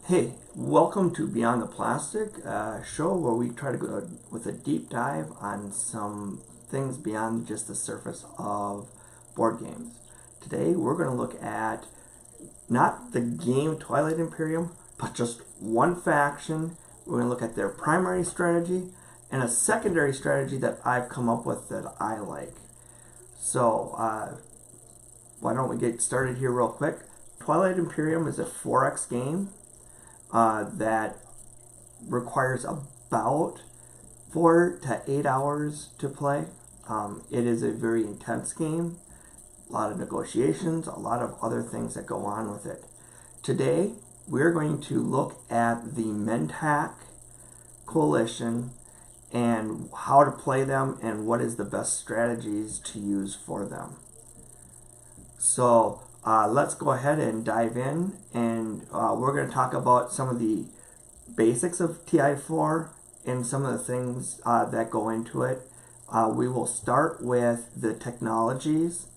Hey, welcome to Beyond the Plastic, show where we try to go with a deep dive on some things beyond just the surface of board games. Today we're going to look at not the game Twilight Imperium, but just one faction. We're going to look at their primary strategy and a secondary strategy that I've come up with that I like. So, why don't we get started here real quick. Twilight Imperium is a 4X game that requires about 4 to 8 hours to play. It is a very intense game, a lot of negotiations, a lot of other things that go on with it. Today, we're going to look at the Mentek coalition and how to play them and what is the best strategies to use for them. So, let's go ahead and dive in, and we're going to talk about some of the basics of TI4 and some of the things that go into it. We will start with the technologies,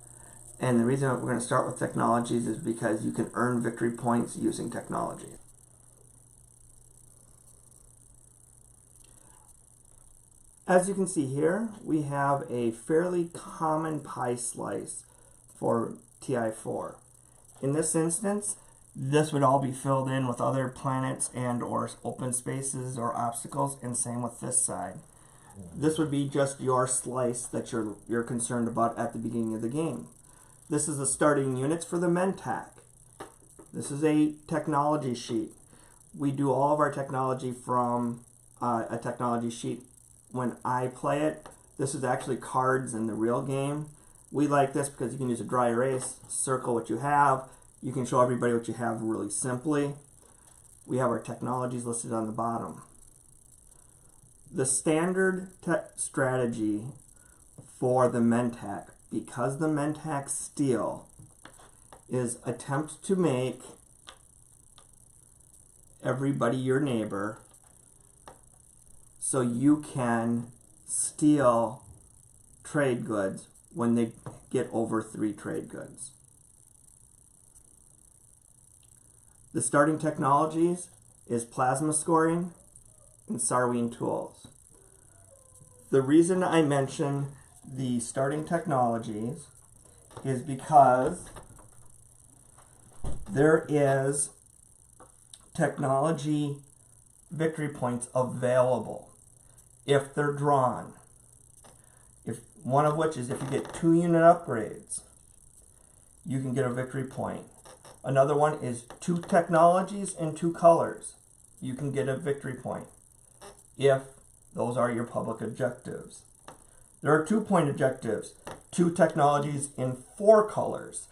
and the reason we're going to start with technologies is because you can earn victory points using technology. As you can see here, we have a fairly common pie slice for TI4. In this instance, this would all be filled in with other planets and or open spaces or obstacles, and same with this side. This would be just your slice that you're concerned about at the beginning of the game. This is the starting units for the Mentek. This is a technology sheet. We do all of our technology from a technology sheet. When I play it, this is actually cards in the real game. We like this because you can use a dry erase, circle what you have. You can show everybody what you have really simply. We have our technologies listed on the bottom. The standard strategy for the Mentek, because the Mentek steel, is attempt to make everybody your neighbor so you can steal trade goods when they get over 3 trade goods. The starting technologies is plasma scoring and Sarween tools. The reason I mention the starting technologies is because there is technology victory points available if they're drawn. One of which is if you get 2 unit upgrades, you can get a victory point. Another one is 2 technologies and 2 colors. You can get a victory point if those are your public objectives. There are 2-point objectives, 2 technologies in 4 colors,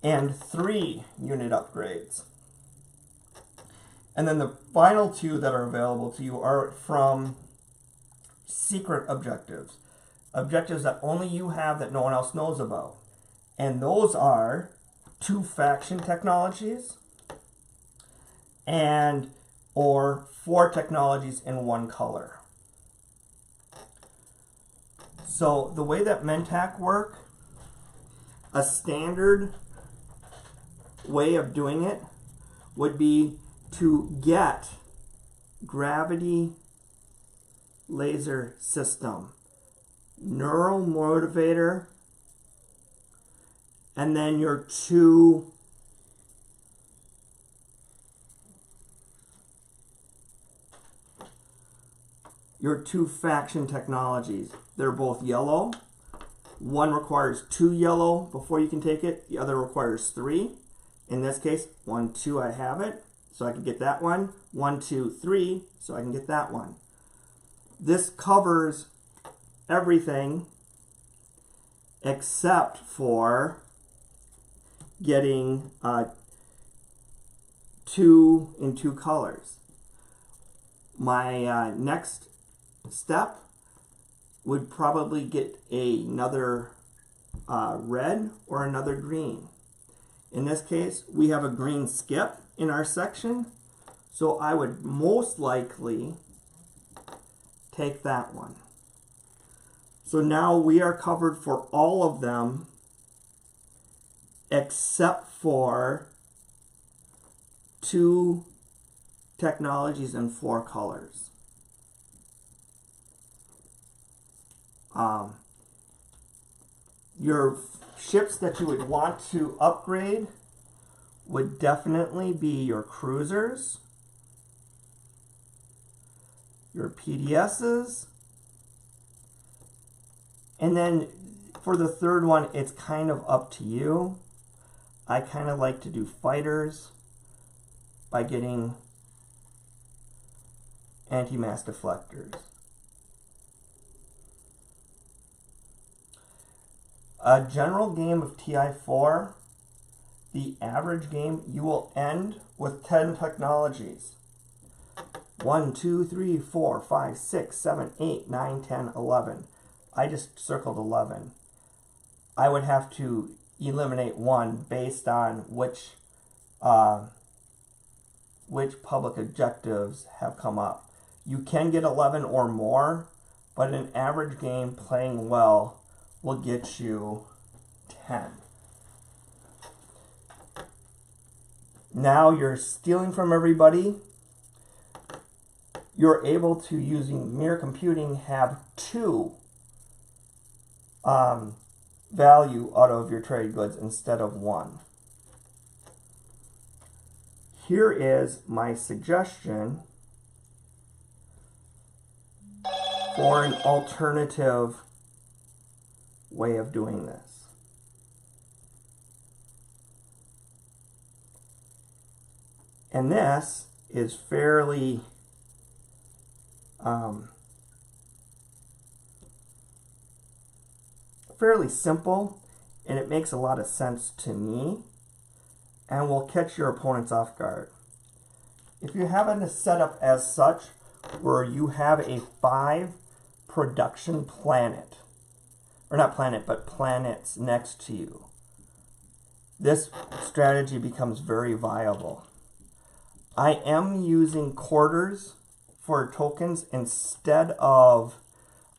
and 3 unit upgrades. And then the final 2 that are available to you are from secret objectives. Objectives that only you have that no one else knows about. And those are 2 faction technologies and or 4 technologies in 1 color. So the way that Mentek work, a standard way of doing it would be to get gravity laser system, neural motivator, and then your 2 faction technologies. They're both yellow. One requires 2 yellow before you can take it. The other requires 3. In this case, 1, 2, I have it, so I can get that one. 1, 2, 3, so I can get that one. This covers everything except for getting 2 in 2 colors. My next step would probably get another red or another green. In this case, we have a green skip in our section, so I would most likely take that one. So now we are covered for all of them except for 2 technologies and 4 colors. Your ships that you would want to upgrade would definitely be your cruisers, your PDSs, and then for the third one, it's kind of up to you. I kind of like to do fighters by getting anti-mass deflectors. A general game of TI4, the average game, you will end with 10 technologies. 1, 2, 3, 4, 5, 6, 7, 8, 9, 10, 11. I just circled 11. I would have to eliminate 1 based on which public objectives have come up. You can get 11 or more, but an average game playing well will get you 10. Now you're stealing from everybody. You're able to, using mere computing, have 2 value out of your trade goods instead of 1. Here is my suggestion for an alternative way of doing this. And this is fairly simple, and it makes a lot of sense to me and will catch your opponents off guard. If you have it set up as such where you have a 5 production planet, or not planet, but planets next to you, this strategy becomes very viable. I am using quarters for tokens instead of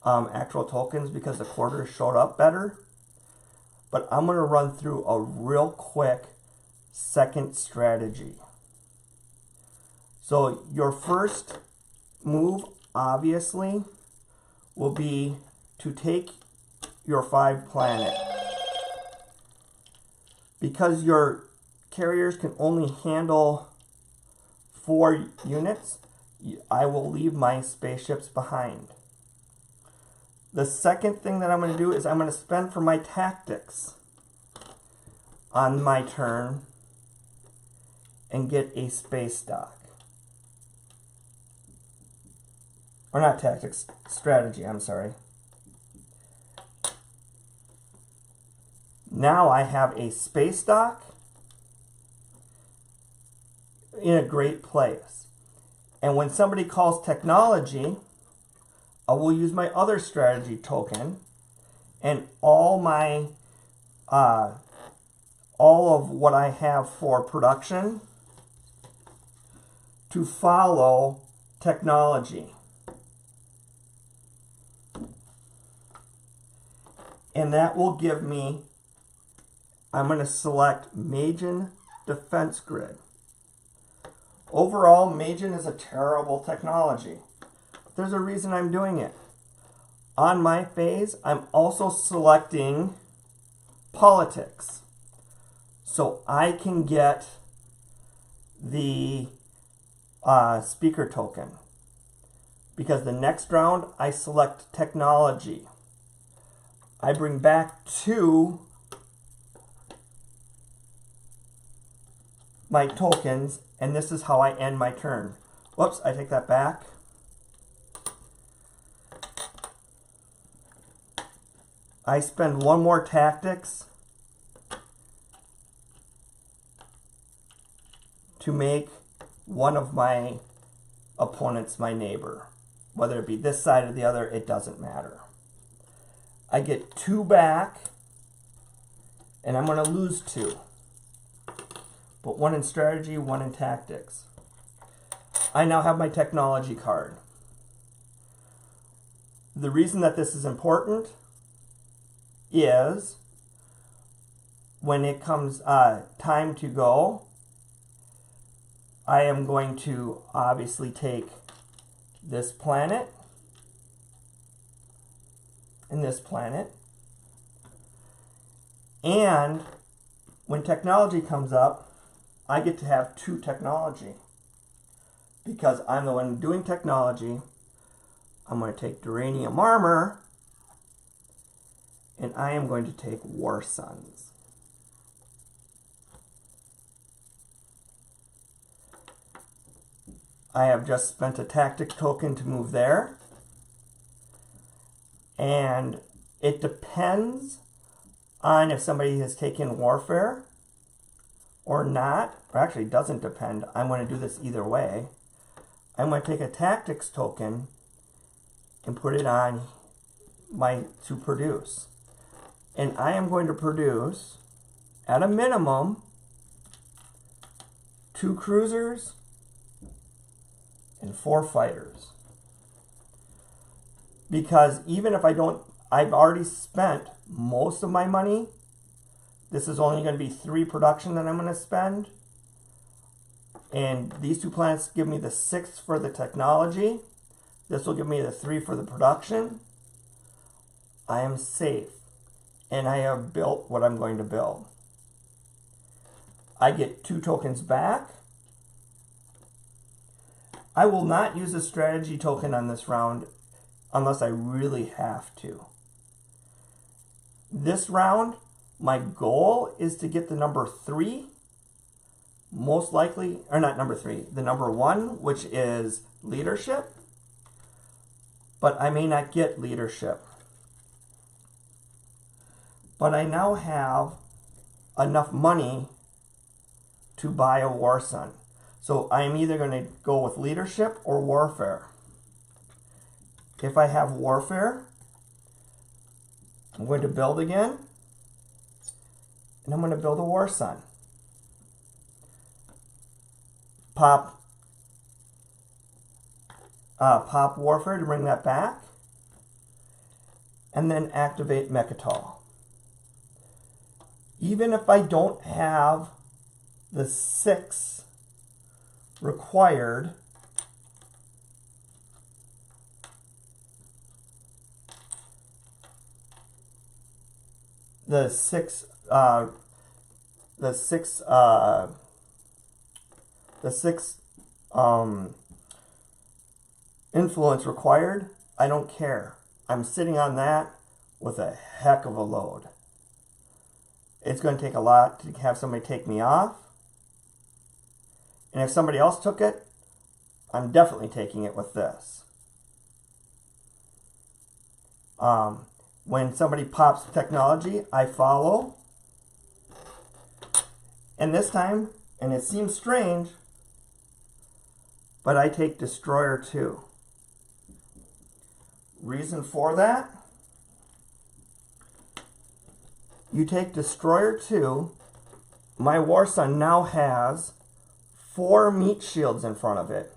actual tokens because the quarters showed up better. But I'm going to run through a real quick second strategy. So your first move, obviously, will be to take your 5 planet. Because your carriers can only handle 4 units, I will leave my spaceships behind. The second thing that I'm going to do is I'm going to spend for my tactics on my turn and get a space dock. Or not tactics, strategy, I'm sorry. Now I have a space dock in a great place. And when somebody calls technology, I will use my other strategy token and all of what I have for production to follow technology. And that will give me, I'm going to select Magen Defense Grid. Overall, Magen is a terrible technology. There's a reason I'm doing it. On my phase, I'm also selecting politics. So I can get the speaker token. Because the next round, I select technology. I bring back 2 my tokens, and this is how I end my turn. Whoops, I take that back. I spend 1 more tactics to make one of my opponents my neighbor. Whether it be this side or the other, it doesn't matter. I get 2 back, and I'm going to lose 2. But 1 in strategy, 1 in tactics. I now have my technology card. The reason that this is important is when it comes time to go, I am going to obviously take this planet and this planet. And when technology comes up, I get to have two technology. Because I'm the one doing technology, I'm going to take Duranium Armor, and I am going to take War Sons. I have just spent a tactic token to move there. And it depends on if somebody has taken Warfare or not. Or actually, it doesn't depend. I'm going to do this either way. I'm going to take a tactics token and put it on to produce. And I am going to produce, at a minimum, 2 cruisers and 4 fighters. Because even if I've already spent most of my money. This is only going to be 3 production that I'm going to spend. And these 2 planets give me the 6 for the technology. This will give me the 3 for the production. I am safe. And I have built what I'm going to build. I get 2 tokens back. I will not use a strategy token on this round unless I really have to. This round, my goal is to get the number 3. Most likely, or not number 3, the number 1, which is leadership. But I may not get leadership. But I now have enough money to buy a War Sun. So I'm either going to go with leadership or warfare. If I have warfare, I'm going to build again. And I'm going to build a War Sun. Pop warfare to bring that back. And then activate Mechatol. Even if I don't have the 6 required, the six influence required, I don't care. I'm sitting on that with a heck of a load. It's going to take a lot to have somebody take me off. And if somebody else took it, I'm definitely taking it with this. When somebody pops technology, I follow. And this time, and it seems strange, but I take Destroyer 2. Reason for that? You take Destroyer 2, my War Sun now has 4 meat shields in front of it.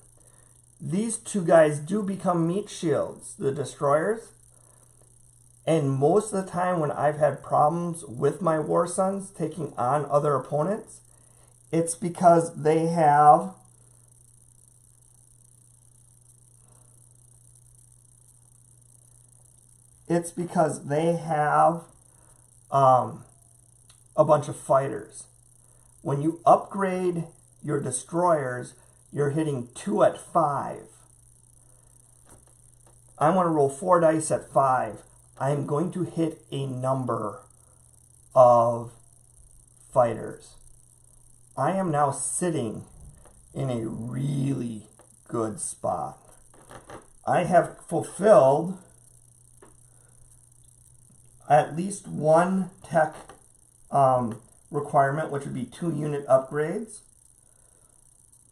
These 2 guys do become meat shields, the Destroyers. And most of the time when I've had problems with my War Suns taking on other opponents, it's because they have a bunch of fighters. When you upgrade your destroyers, you're hitting 2 at 5. I want to roll 4 dice at 5. I'm going to hit a number of fighters. I am now sitting in a really good spot. I have fulfilled at least 1 tech requirement, which would be 2 unit upgrades.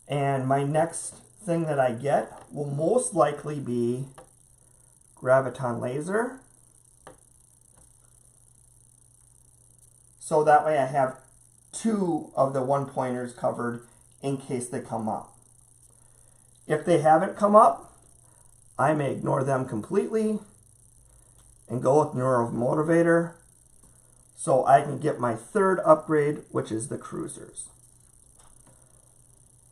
And my next thing that I get will most likely be Graviton Laser. So that way I have 2 of the 1-pointers covered in case they come up. If they haven't come up, I may ignore them completely and go with Neuromotivator so I can get my 3rd upgrade, which is the cruisers.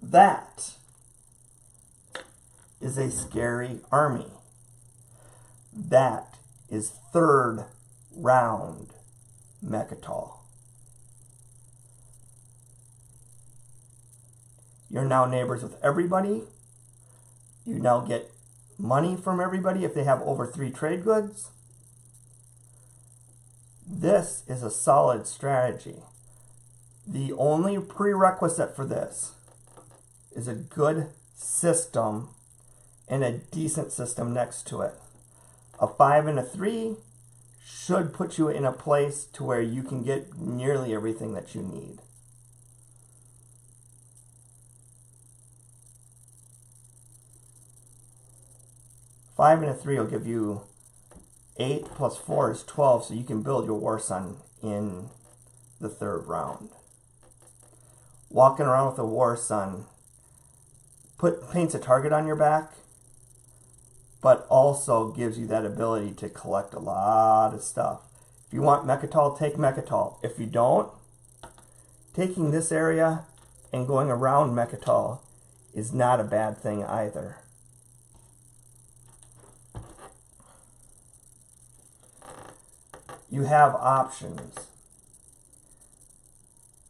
That is a scary army. That is third round Mechatol. You're now neighbors with everybody. You now get money from everybody if they have over 3 trade goods. This is a solid strategy. The only prerequisite for this is a good system and a decent system next to it. A 5 and a 3 should put you in a place to where you can get nearly everything that you need. Five and a 3 will give you 8 plus 4 is 12, so you can build your war sun in the third round. Walking around with a war sun paints a target on your back, but also gives you that ability to collect a lot of stuff. If you want Mechatol, take Mechatol. If you don't, taking this area and going around Mechatol is not a bad thing either. You have options,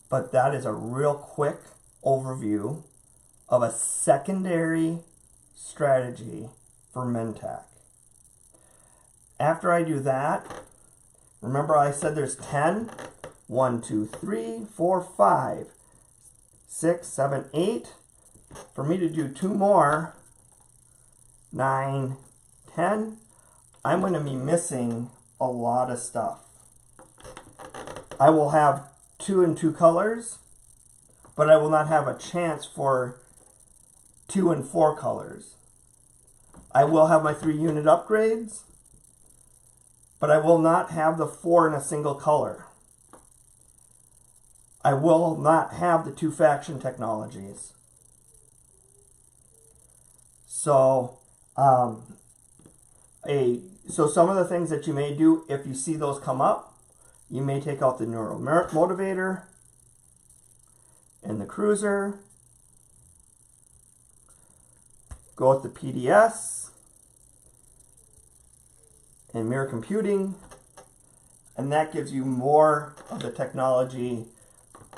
but that is a real quick overview of a secondary strategy for Mentek. After I do that, remember I said there's 10? 1, 2, 3, 4, 5, 6, 7, 8. For me to do 2 more, 9, 10, I'm going to be missing a lot of stuff. I will have 2 and 2 colors, but I will not have a chance for 2 and 4 colors. I will have my 3 unit upgrades, but I will not have the 4 in a single color. I will not have the 2 faction technologies. So, so some of the things that you may do, if you see those come up, you may take out the neural motivator and the cruiser, go with the PDS and mirror computing, and that gives you more of the technology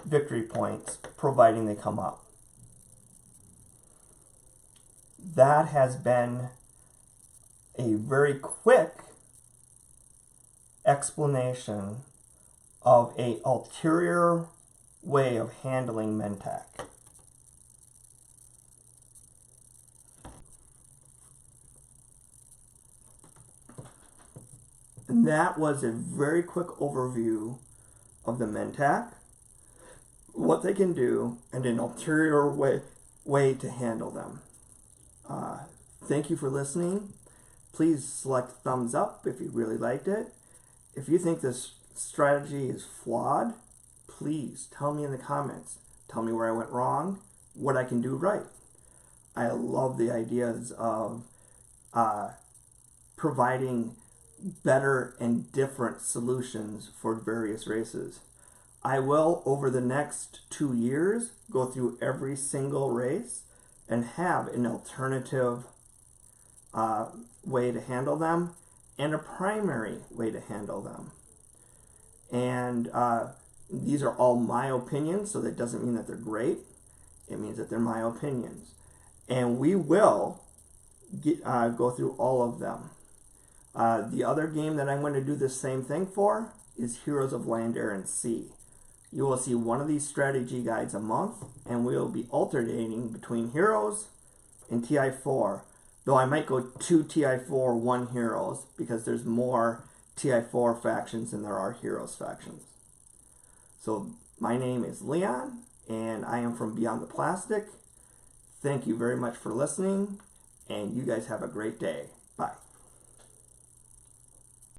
victory points, providing they come up. That has been a very quick explanation of an ulterior way of handling Mentek. And that was a very quick overview of the Mentek, what they can do, and an ulterior way to handle them. Thank you for listening. Please select thumbs up if you really liked it. If you think this strategy is flawed, please tell me in the comments. Tell me where I went wrong, what I can do right. I love the ideas of providing better and different solutions for various races. I will, over the next 2 years, go through every single race and have an alternative way to handle them and a primary way to handle them. And these are all my opinions, so that doesn't mean that they're great. It means that they're my opinions. And we will go through all of them. The other game that I'm going to do the same thing for is Heroes of Land, Air, and Sea. You will see one of these strategy guides a month, and we will be alternating between Heroes and TI4. Though I might go 2 TI4, 1 Heroes, because there's more TI4 factions than there are Heroes factions. So my name is Leon, and I am from Beyond the Plastic. Thank you very much for listening, and you guys have a great day. Bye.